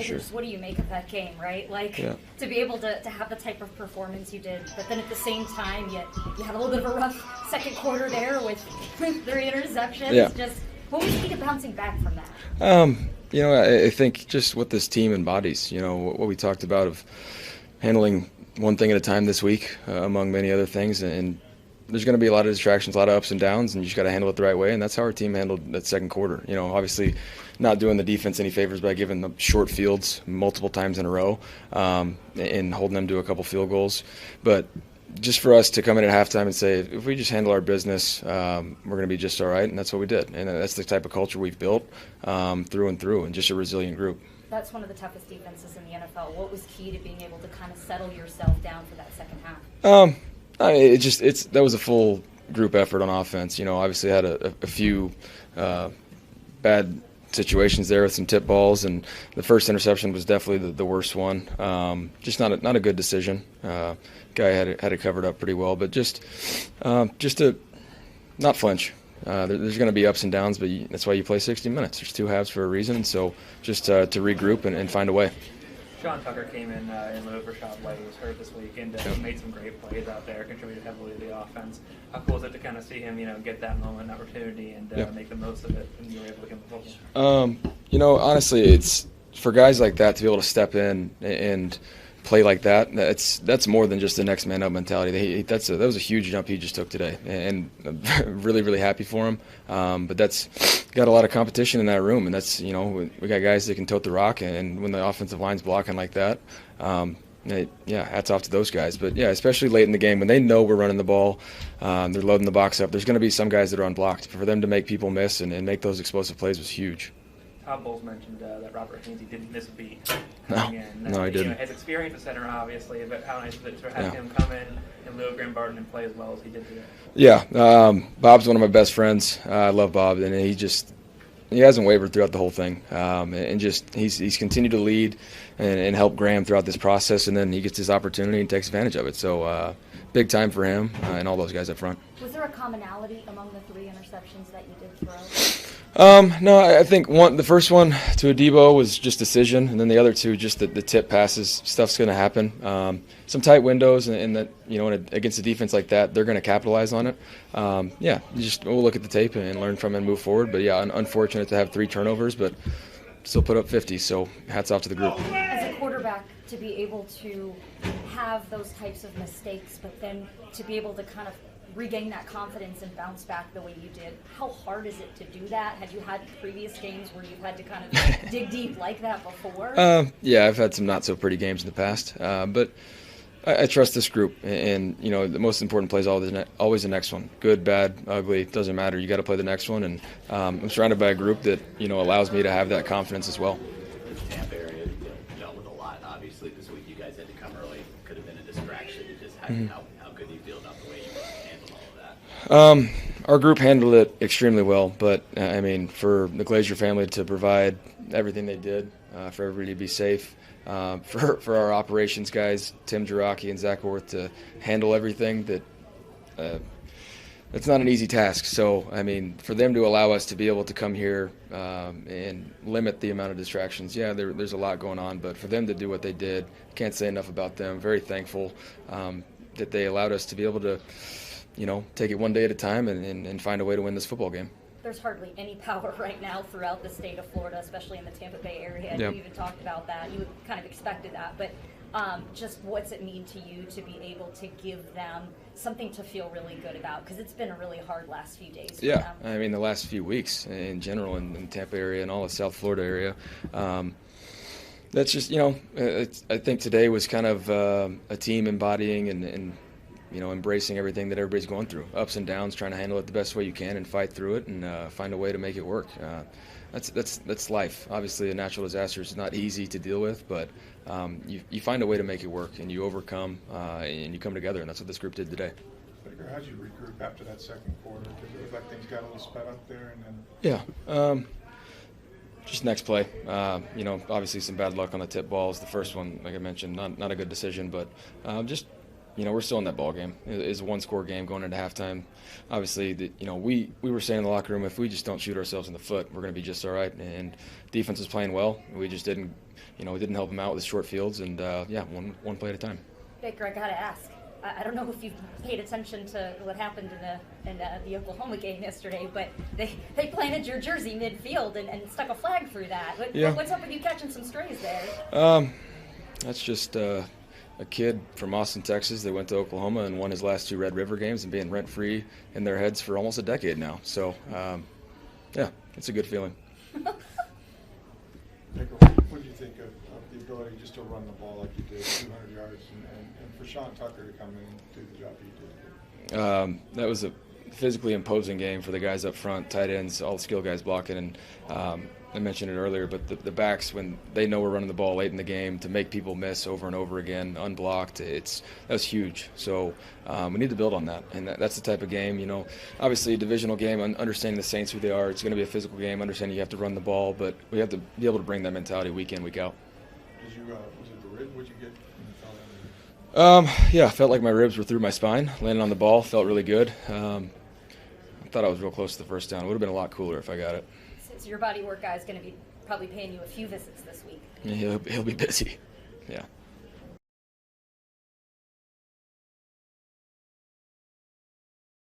Sure. What do you make of that game, right? Like, to be able to have the type of performance you did, but then at the same time, you had a little bit of a rough second quarter there with 3 interceptions. Yeah. Just, what was the key to bouncing back from that? I think just what this team embodies, what we talked about of handling one thing at a time this week, among many other things, and there's going to be a lot of distractions, a lot of ups and downs, and you just got to handle it the right way, and that's how our team handled that second quarter. Obviously not doing the defense any favors by giving them short fields multiple times in a row, and holding them to a couple field goals. But just for us to come in at halftime and say, if we just handle our business, we're going to be just all right, and that's what we did. And that's the type of culture we've built through and through, and just a resilient group. That's one of the toughest defenses in the NFL. What was key to being able to kind of settle yourself down for that second half? That was a full group effort on offense. Obviously had a few bad situations there with some tip balls, and the first interception was definitely the worst one. Just not a good decision. Guy had it covered up pretty well, but just to not flinch. There's going to be ups and downs, but that's why you play 60 minutes. There's 2 halves for a reason, so just to regroup and find a way. Sean Tucker came in lieu for Shot White, who was hurt this week, and made some great plays out there, contributed heavily to the offense. How cool is it to kind of see him, get that moment, opportunity, and make the most of it, and you were able to get the football? Honestly, it's for guys like that to be able to step in and play like that. That's more than just the next man up mentality. That was a huge jump he just took today, and I'm really, really happy for him. But that's got a lot of competition in that room, and that's we got guys that can tote the rock, and when the offensive line's blocking like that, hats off to those guys. But especially late in the game when they know we're running the ball, they're loading the box up. There's going to be some guys that are unblocked. For them to make people miss and make those explosive plays was huge. Todd Bowles mentioned that Robert Hainsey didn't miss a beat. No, he didn't. His experience at center, obviously, but how nice is it to have him come in lieu of Graham Barton and play as well as he did today? Yeah, Bob's one of my best friends. I love Bob, and he hasn't wavered throughout the whole thing, and he's continued to lead and help Graham throughout this process, and then he gets his opportunity and takes advantage of it. So big time for him and all those guys up front. Was there a commonality among the 3 interceptions that you did throw? No, I think the first one to Adebo was just decision, and then the other 2 just the tip passes. Stuff's going to happen. Some tight windows, and that against a defense like that, they're going to capitalize on it. We'll look at the tape and learn from it and move forward. But unfortunate to have 3 turnovers, but still put up 50. So hats off to the group. As a quarterback, to be able to have those types of mistakes, but then to be able to kind of regain that confidence and bounce back the way you did, how hard is it to do that? Have you had previous games where you've had to kind of dig deep like that before? I've had some not so pretty games in the past, but I trust this group, and the most important play is always the next one. Good, bad, ugly, doesn't matter. You got to play the next one, and I'm surrounded by a group that allows me to have that confidence as well. The Tampa area dealt with a lot. Obviously, this week you guys had to come early. Could have been a distraction. How good do you feel about the way you handled all of that? Our group handled it extremely well, but for the Glazier family to provide everything they did, for everybody to be safe, for our operations guys, Tim Jiraki and Zach Worth, to handle everything, it's not an easy task. So, for them to allow us to be able to come here and limit the amount of distractions, there's a lot going on, but for them to do what they did, can't say enough about them. Very thankful that they allowed us to be able to, take it one day at a time and find a way to win this football game. There's hardly any power right now throughout the state of Florida, especially in the Tampa Bay area. Yep. You even talked about that. You kind of expected that. But just what's it mean to you to be able to give them something to feel really good about? Because it's been a really hard last few days for them. The last few weeks in general in the Tampa area and all the South Florida area. That's just, I think today was kind of a team embodying and embracing everything that everybody's going through, ups and downs, trying to handle it the best way you can and fight through it and find a way to make it work. That's life. Obviously, a natural disaster is not easy to deal with, but you find a way to make it work and you overcome and you come together, and that's what this group did today. How did you regroup after that second quarter? Did it look like things got a little sped up there? And then just next play. Obviously some bad luck on the tip balls. The first one, like I mentioned, not a good decision, but just we're still in that ball game. It's a one-score game going into halftime. Obviously, we were saying in the locker room, if we just don't shoot ourselves in the foot, we're going to be just all right. And defense was playing well. We just didn't help them out with the short fields. And one play at a time. Baker, I got to ask. I don't know if you've paid attention to what happened in the Oklahoma game yesterday, but they planted your jersey midfield and stuck a flag through that. What's up with you catching some strays there? That's just a kid from Austin, Texas that went to Oklahoma and won his last 2 Red River games and being rent-free in their heads for almost a decade now. So, it's a good feeling. What do you think of the ability just to run the ball like you did, 200 yards, and for Sean Tucker to come in and do the job he did? That was a physically imposing game for the guys up front, tight ends, all the skill guys blocking. And I mentioned it earlier, but the backs, when they know we're running the ball late in the game, to make people miss over and over again, unblocked, that was huge. So we need to build on that, and that's the type of game, obviously a divisional game, understanding the Saints who they are. It's going to be a physical game, understanding you have to run the ball, but we have to be able to bring that mentality week in, week out. Was it the rib? What'd you get when you fell down? Yeah, felt like my ribs were through my spine, landing on the ball, felt really good. I thought I was real close to the first down. It would have been a lot cooler if I got it. So your body work guy is going to be probably paying you a few visits this week. He'll be busy. Yeah.